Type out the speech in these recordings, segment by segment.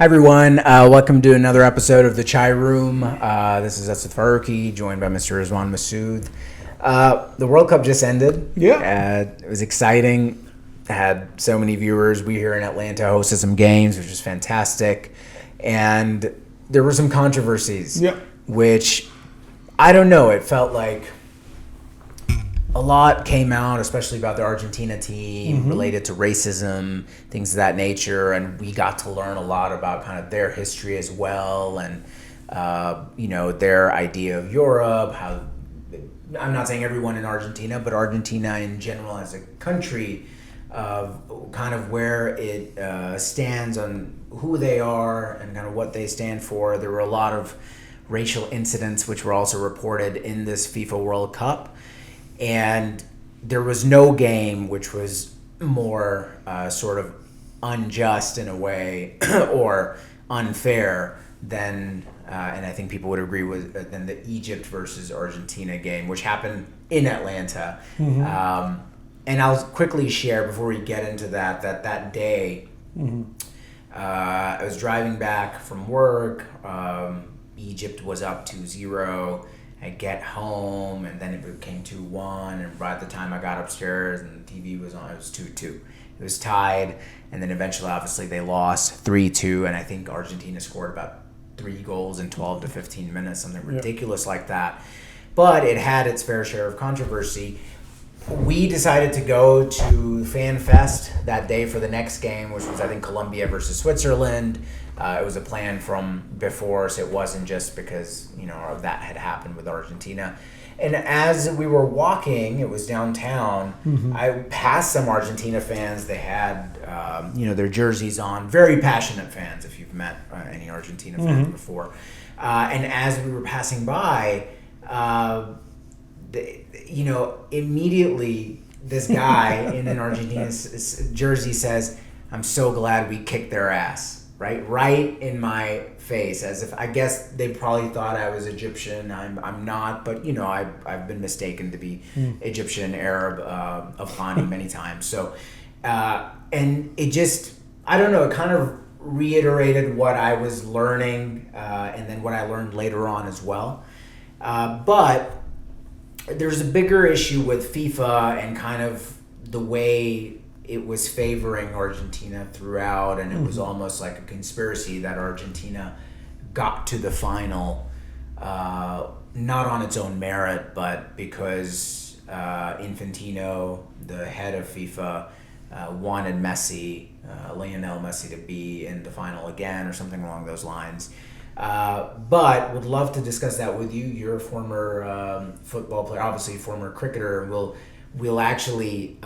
Hi everyone, welcome to another episode of the Chai Room. This is Asad Faruqi, joined by Mr. Rizwan Masood. The World Cup just ended. It was exciting. Had so many viewers. We here in Atlanta hosted some games, which was fantastic. And there were some controversies, which, I don't know, it felt like a lot came out, especially about the Argentina team, related to racism, things of that nature, and we got to learn a lot about kind of their history as well, and their idea of Europe. How I'm not saying everyone in Argentina, but Argentina in general as a country, kind of where it stands on who they are and kind of what they stand for. There were a lot of racial incidents which were also reported in this FIFA World Cup. And there was no game which was more sort of unjust in a way or unfair than, and I think people would agree with, than the Egypt versus Argentina game, which happened in Atlanta. And I'll quickly share before we get into that day, I was driving back from work. Egypt was up 2-0. I get home, and then it became 2-1, and by the time I got upstairs and the TV was on, it was 2-2. It was tied, and then eventually, obviously, they lost 3-2, and I think Argentina scored about 3 goals in 12 to 15 minutes, something ridiculous like that. But it had its fair share of controversy. We decided to go to Fan Fest that day for the next game, which was, I think, Colombia versus Switzerland. It was a plan from before, so it wasn't just because, that had happened with Argentina. And as we were walking, it was downtown, I passed some Argentina fans. They had, their jerseys on. Very passionate fans, if you've met any Argentina fans before. And as we were passing by, immediately this guy in an Argentina jersey says, "I'm so glad we kicked their ass." Right in my face, as if I guess they probably thought I was Egyptian. I'm not, but I've been mistaken to be Egyptian, Arab, Afghani many times. So, and it just, I don't know, it kind of reiterated what I was learning, and then what I learned later on as well. But there's a bigger issue with FIFA and kind of the way it was favoring Argentina throughout, and it was almost like a conspiracy that Argentina got to the final, not on its own merit, but because Infantino, the head of FIFA, wanted Lionel Messi to be in the final again or something along those lines. But would love to discuss that with you. You're a former football player, obviously former cricketer. We'll actually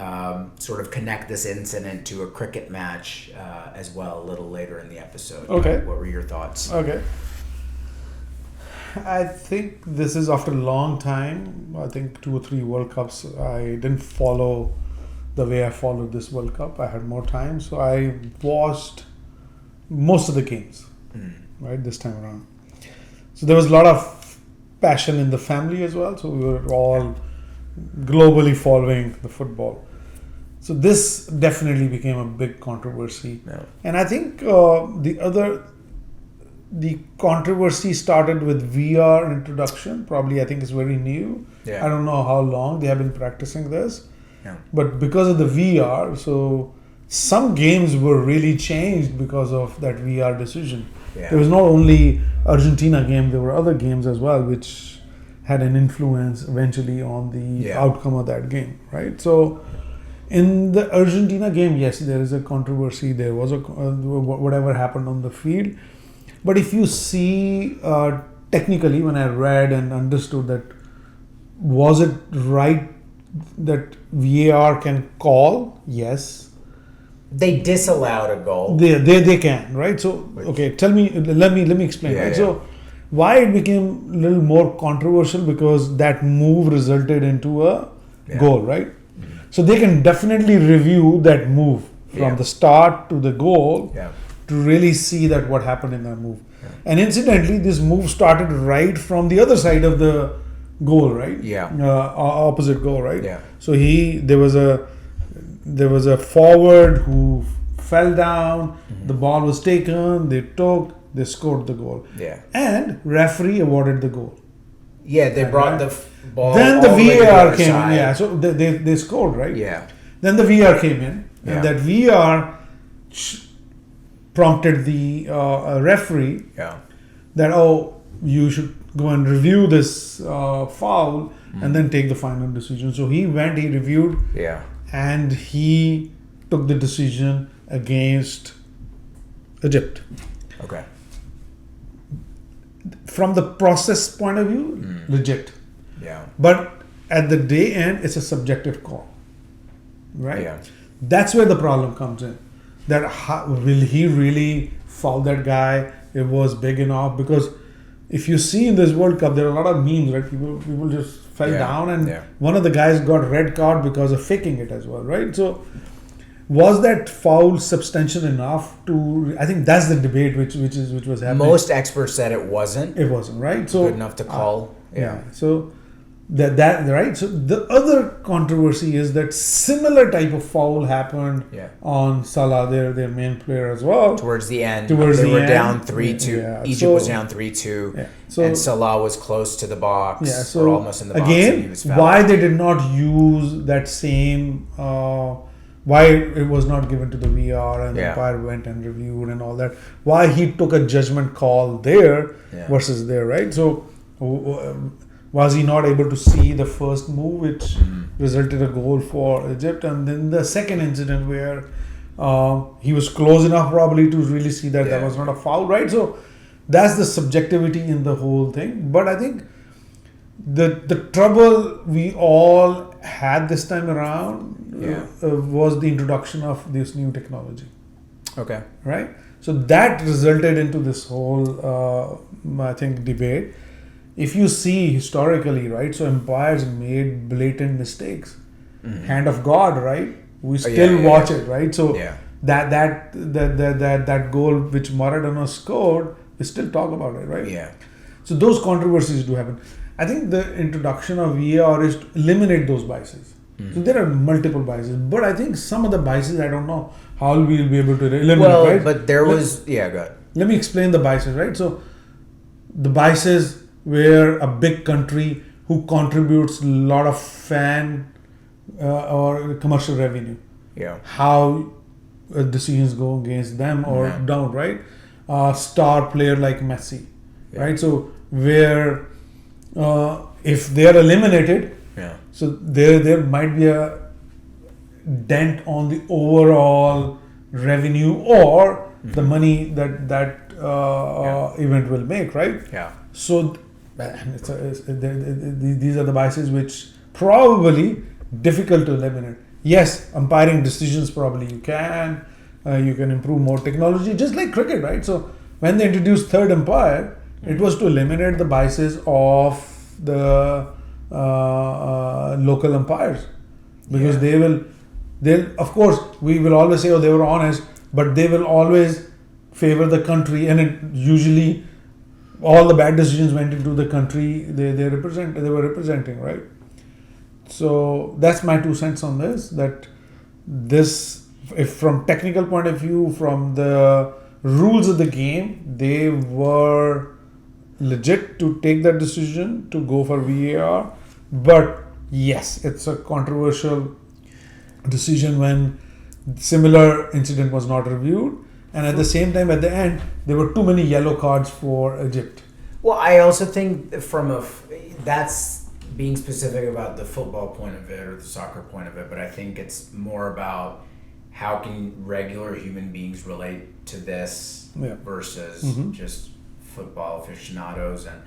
sort of connect this incident to a cricket match as well a little later in the episode. Okay. What were your thoughts? Okay. I think this is after a long time. I think 2 or 3 World Cups. I didn't follow the way I followed this World Cup. I had more time. So I watched most of the games, right, this time around. So there was a lot of passion in the family as well. So we were all globally following the football. So this definitely became a big controversy. And I think the controversy started with VR introduction. Probably, I think it's very new. I don't know how long they have been practicing this. But because of the VR, so some games were really changed because of that VR decision. There was not only Argentina game, there were other games as well, which had an influence eventually on the outcome of that game, right? So in the Argentina game, yes, there is a controversy. There was whatever happened on the field. But if you see technically, when I read and understood that, was it right that VAR can call? Yes. They disallowed a goal. They can, right? So, okay, let me explain. Right? So, why it became a little more controversial, because that move resulted into a goal, right? So they can definitely review that move from the start to the goal to really see that what happened in that move. And incidentally, this move started right from the other side of the goal, right? Opposite goal, right? So there was a forward who fell down, the ball was taken, they scored the goal. Yeah. And referee awarded the goal. Yeah, they brought the ball. Then the VAR came in. Yeah, so they scored, right? Yeah. Then the VAR came in, and that VAR prompted the referee that, you should go and review this foul and then take the final decision. So he reviewed, and he took the decision against Egypt. Okay. From the process point of view, legit. Yeah. But at the day end, it's a subjective call, right? Yeah. That's where the problem comes in. That will he really foul that guy? It was big enough, because if you see in this World Cup, there are a lot of memes, right? People just fell down, and one of the guys got red card because of faking it as well, right? So was that foul substantial enough to? I think that's the debate which was happening. Most experts said it wasn't. It wasn't, right? So good enough to call. So that right. So the other controversy is that similar type of foul happened on Salah, their main player as well. Towards the end, they were down 3-2. Egypt was down 3-2, and Salah was close to the box, or almost in the box. Again, why they did not use that same. Why it was not given to the VR and the umpire went and reviewed and all that. Why he took a judgment call there versus there, right? So was he not able to see the first move, which resulted a goal for Egypt, and then the second incident where he was close enough probably to really see that that was not a foul, right? So that's the subjectivity in the whole thing. But I think the trouble we all had this time around was the introduction of this new technology. Okay. Right? So that resulted into this whole, I think, debate. If you see historically, right, so umpires made blatant mistakes. Hand of God, right? We still watch it, right? So that goal which Maradona scored, we still talk about it, right? Yeah. So those controversies do happen. I think the introduction of VAR is to eliminate those biases. So there are multiple biases, but I think some of the biases, I don't know how we'll be able to eliminate, right? But there was, go ahead. Let me explain the biases, right? So the biases where a big country who contributes a lot of fan or commercial revenue, how decisions go against them or don't, right? Star player like Messi, right? So where if they are eliminated, so there might be a dent on the overall revenue or the money that event will make, right? So these are the biases which probably difficult to eliminate. Yes, umpiring decisions probably you can improve more technology, just like cricket, right? So when they introduced third umpire, it was to eliminate the biases of the local umpires, because they'll of course we will always say, they were honest, but they will always favor the country, and it usually all the bad decisions went into the country they were representing, right? So that's my 2 cents on this, that this, if from technical point of view, from the rules of the game, they were legit to take that decision to go for VAR. But yes, it's a controversial decision when similar incident was not reviewed, and at the same time, at the end, there were too many yellow cards for Egypt. Well, I also think that's being specific about the football point of it or the soccer point of it, but I think it's more about how can regular human beings relate to this versus just football aficionados. And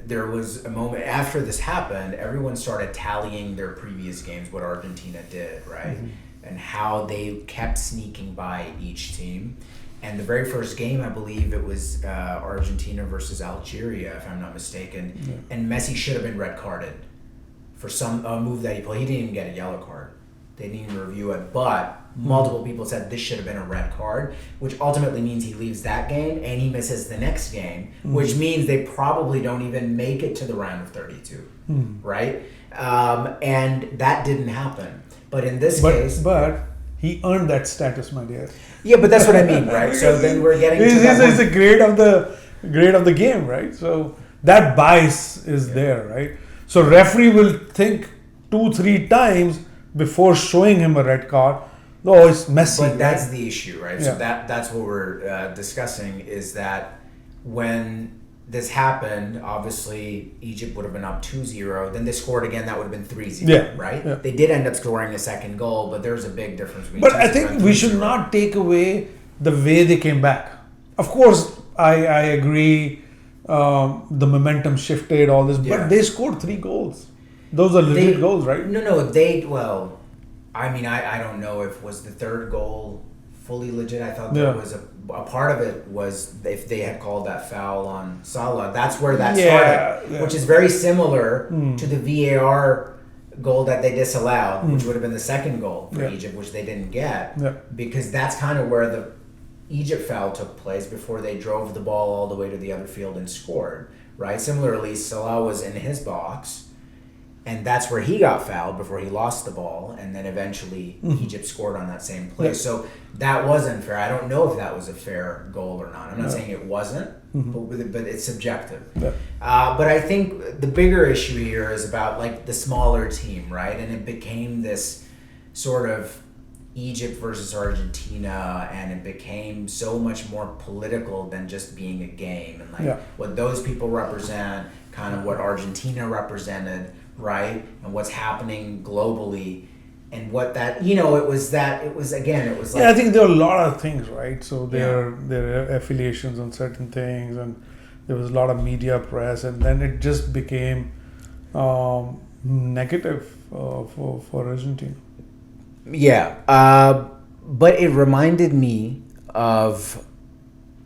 there was a moment after this happened, everyone started tallying their previous games, what Argentina did, right? And how they kept sneaking by each team. And the very first game, I believe it was Argentina versus Algeria, if I'm not mistaken. And Messi should have been red carded for some move that he played. He didn't even get a yellow card. They didn't even review it. But multiple people said this should have been a red card, which ultimately means he leaves that game and he misses the next game, which means they probably don't even make it to the round of 32, right? And that didn't happen. But in this case... But he earned that status, my dear. Yeah, but that's what I mean, right? So then we're getting to he's the grade of the game, right? So that bias is there, right? So referee will think 2-3 times before showing him a red card. Oh, it's messy. But that's the issue, right? Yeah. So that's what we're discussing, is that when this happened, obviously Egypt would have been up 2-0. Then they scored again. That would have been 3-0, right? Yeah. They did end up scoring a second goal, but there's a big difference between. But I think we should not take away the way they came back. Of course, I agree. The momentum shifted, all this, but they scored 3 goals. Those are legit goals, right? No. I mean, I don't know if was the third goal fully legit. I thought there was a part of it was if they had called that foul on Salah. That's where that started, which is very similar to the VAR goal that they disallowed, which would have been the second goal for Egypt, which they didn't get, because that's kind of where the Egypt foul took place before they drove the ball all the way to the other field and scored, right? Similarly, Salah was in his box, and that's where he got fouled before he lost the ball, and then eventually Egypt scored on that same play. So that was unfair. I don't know if that was a fair goal or not. I'm not saying it wasn't, but it's subjective. But I think the bigger issue here is about like the smaller team, right? And it became this sort of Egypt versus Argentina, and it became so much more political than just being a game, and like what those people represent, kind of what Argentina represented, right? And what's happening globally, and what that, it was like, I think there are a lot of things, right? So there are affiliations on certain things, and there was a lot of media press, and then it just became negative for Argentina. But it reminded me of,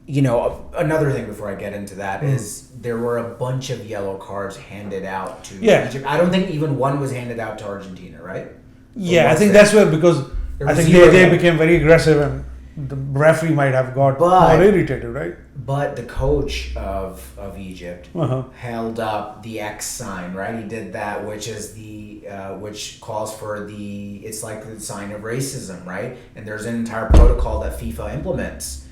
another thing before I get into that is there were a bunch of yellow cards handed out to Egypt. I don't think even one was handed out to Argentina, right? I think that's where, because I think they became very aggressive, and the referee might have got more irritated, right? But the coach of Egypt held up the X sign, right? He did that, which is which calls for it's like the sign of racism, right? And there's an entire protocol that FIFA implements.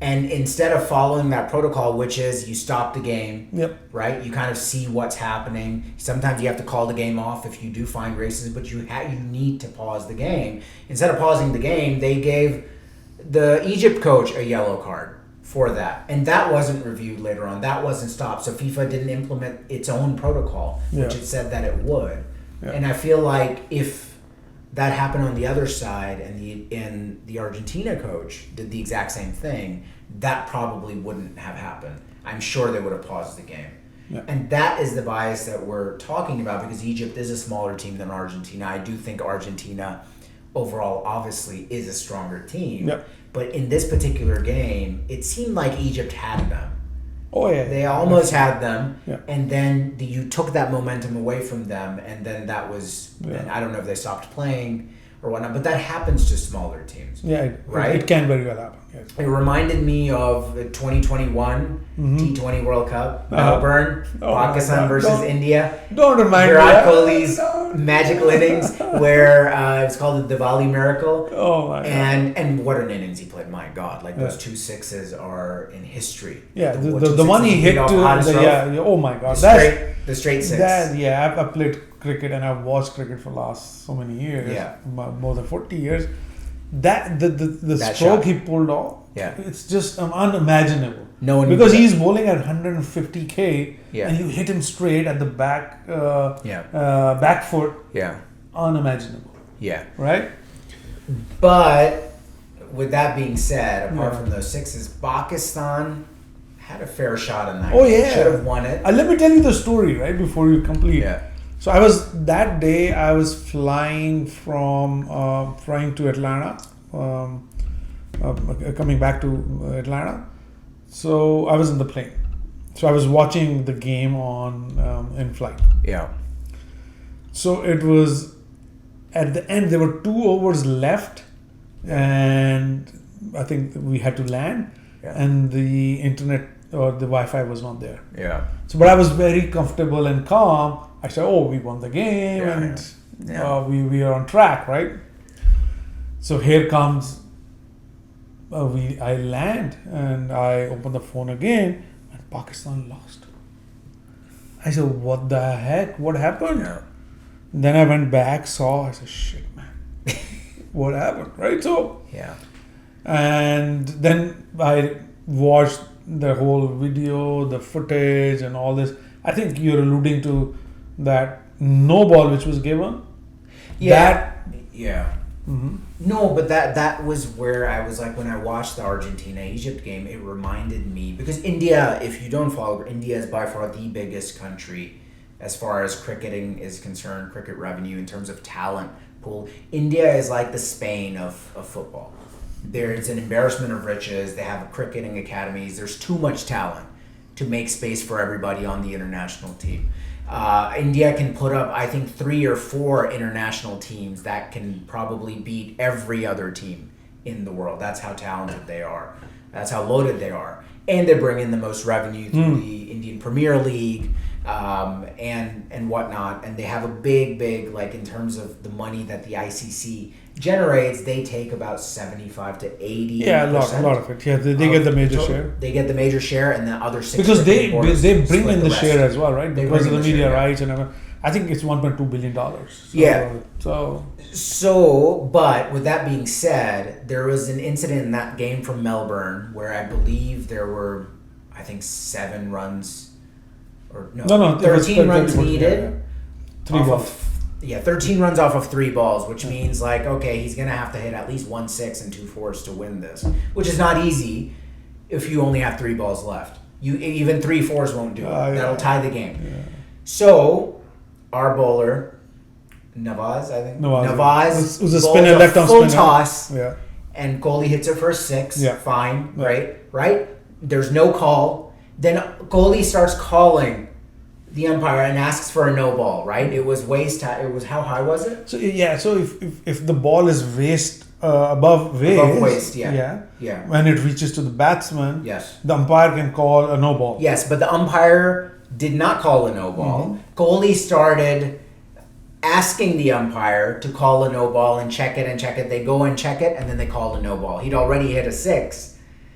And instead of following that protocol, which is you stop the game, right? You kind of see what's happening. Sometimes you have to call the game off if you do find racism, but you need to pause the game. Instead of pausing the game, they gave the Egypt coach a yellow card for that. And that wasn't reviewed later on. That wasn't stopped. So FIFA didn't implement its own protocol, which it said that it would. And I feel like if that happened on the other side, and the Argentina coach did the exact same thing, that probably wouldn't have happened. I'm sure they would have paused the game. And that is the bias that we're talking about, because Egypt is a smaller team than Argentina. I do think Argentina overall obviously is a stronger team. But in this particular game, it seemed like Egypt had them. They almost had them, and then you took that momentum away from them, and then that was, and I don't know if they stopped playing or whatnot, but that happens to smaller teams. Right? It can very well happen. Yes. It reminded me of the 2021 T20 World Cup, Melbourne, Pakistan versus India. Don't remind me. Virat Kohli's magical innings, where it's called the Diwali Miracle. Oh my God! And what an innings he played! My God, like those 2 sixes are in history. The one he hit to oh my God, the straight six. I played cricket, and I've watched cricket for the last so many years. More than 40 years. That stroke shot he pulled off. It's just unimaginable. Because he's bowling at 150k, and you hit him straight at the back back foot. Unimaginable. Right. But with that being said, apart from those sixes, Pakistan had a fair shot in that game. Should have won it. Let me tell you the story, right, before you complete. So I was flying to Atlanta, coming back to Atlanta. So I was in the plane. So I was watching the game on in flight. So it was at the end. There were 2 overs left, and I think we had to land, and the internet or the Wi-Fi was not there. So, but I was very comfortable and calm. I said, "Oh, we won the game, and we are on track, right?" So here comes, I land and I open the phone again and Pakistan lost. I said, what the heck? What happened? Yeah. Then I went back, saw, I said, shit, man. What happened? Right? So, yeah. And then I watched the whole video, the footage and all this. I think you're alluding to that no ball which was given. Yeah. No, but that was where I was like, when I watched the Argentina-Egypt game, it reminded me, because India, if you don't follow, India is by far the biggest country as far as cricketing is concerned, cricket revenue in terms of talent pool. India is like the Spain of football. There's an embarrassment of riches. They have cricketing academies. There's too much talent to make space for everybody on the international team. India can put up, I think, 3 or 4 international teams that can probably beat every other team in the world. That's how talented they are. That's how loaded they are. And they bring in the most revenue through the Indian Premier League and whatnot. And they have a big, like in terms of the money that the ICC generates, they take about 75 to 80%. Yeah, a lot of it. Yeah, they get the major share. They get the major share, and the other 6 because they bring in the share as well, right? Because of the media share, rights and everything. I think it's $1.2 billion. So, but with that being said, there was an incident in that game from Melbourne where I believe there were, I think, 7 runs, or no 13 runs needed. 3 balls. 13 runs off of 3 balls, which means like, okay, he's going to have to hit at least 1 6 and 2 4s to win this, which is not easy if you only have 3 balls left. Even 3 4s won't do it. That'll tie the game. Yeah. So, our bowler, Nawaz, I think. Nawaz was a spinner, left arm full spinner. Toss, yeah. And Kohli hits it for 6. Yeah. Fine, yeah. Right? There's no call. Then Kohli starts calling the umpire and asks for a no ball, right? It was waist high. It was, how high was it? So if the ball is above waist, yeah, when it reaches to the batsman, yes, the umpire can call a no ball. Yes, but the umpire did not call a no ball. Mm-hmm. Kohli started asking the umpire to call a no ball and check it. They go and check it, and then they called a no ball. He'd already hit a 6.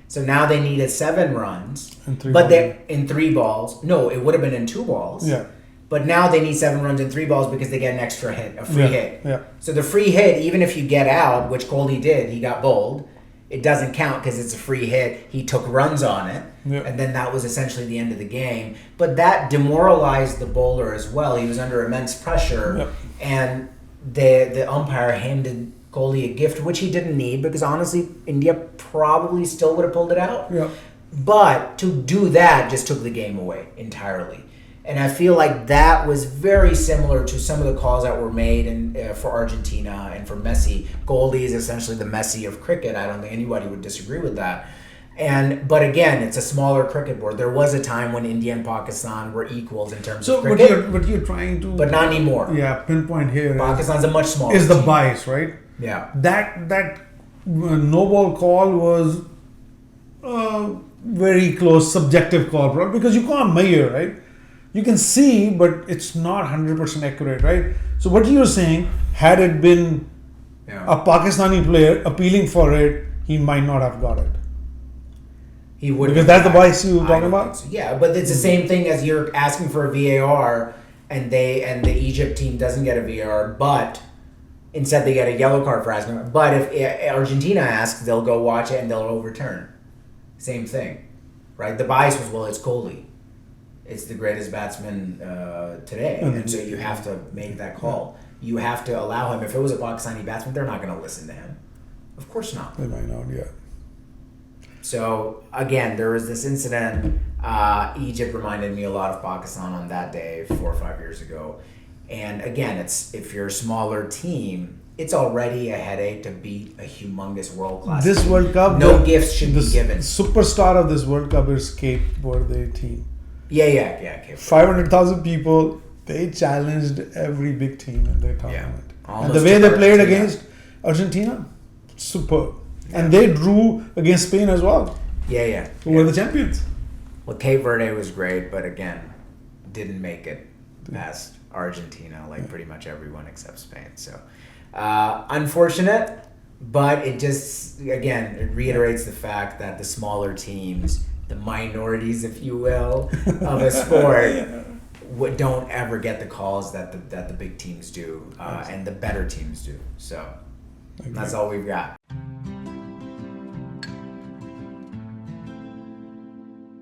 So now they needed 7 runs, but they in 3 balls. No, it would have been in 2 balls. Yeah. But now they need 7 runs in 3 balls because they get an extra hit, a free hit. Yeah. So the free hit, even if you get out, which Kohli did, he got bowled. It doesn't count because it's a free hit. He took runs on it, and then that was essentially the end of the game. But that demoralized the bowler as well. He was under immense pressure, and the umpire handed Kohli a gift, which he didn't need because honestly, India probably still would have pulled it out. Yeah. But to do that just took the game away entirely. And I feel like that was very similar to some of the calls that were made for Argentina and for Messi. Goldie is essentially the Messi of cricket. I don't think anybody would disagree with that. But again, it's a smaller cricket board. There was a time when India and Pakistan were equals in terms of cricket. So what you're trying to... But not anymore. Yeah, pinpoint here. Pakistan's a much smaller is the team. bias, right? Yeah. That no ball call was very close, subjective call, right? Because you can't measure, right? You can see, but it's not 100% accurate, right? So what you're saying, had it been a Pakistani player appealing for it, he might not have got it. He would, because that's the bias you were talking about? So. Yeah, but it's the same thing as you're asking for a VAR and the Egypt team doesn't get a VAR, but instead they get a yellow card for asking. But if Argentina asks, they'll go watch it and they'll overturn. Same thing, right? The bias was, well, it's Kohli. It's the greatest batsman today. And so you have to make that call. You have to allow him. If it was a Pakistani batsman, they're not going to listen to him. Of course not. They might not, yeah. So, again, there was this incident. Egypt reminded me a lot of Pakistan on that day 4 or 5 years ago. And again, if you're a smaller team, it's already a headache to beat a humongous world-class team. World Cup, no gifts should be given. Superstar of this World Cup is Cape Verde team. Yeah. Cape 500,000 people. They challenged every big team in their tournament. Yeah. And the way they played against Argentina, superb. And they drew against Spain as well. Yeah. Who were the champions. Well, Cape Verde was great, but again, didn't make it past Argentina, like pretty much everyone except Spain. So, unfortunate. But it just, again, it reiterates the fact that the smaller teams, the minorities, if you will, of a sport, don't ever get the calls that the big teams do, and the better teams do. So that's all we've got.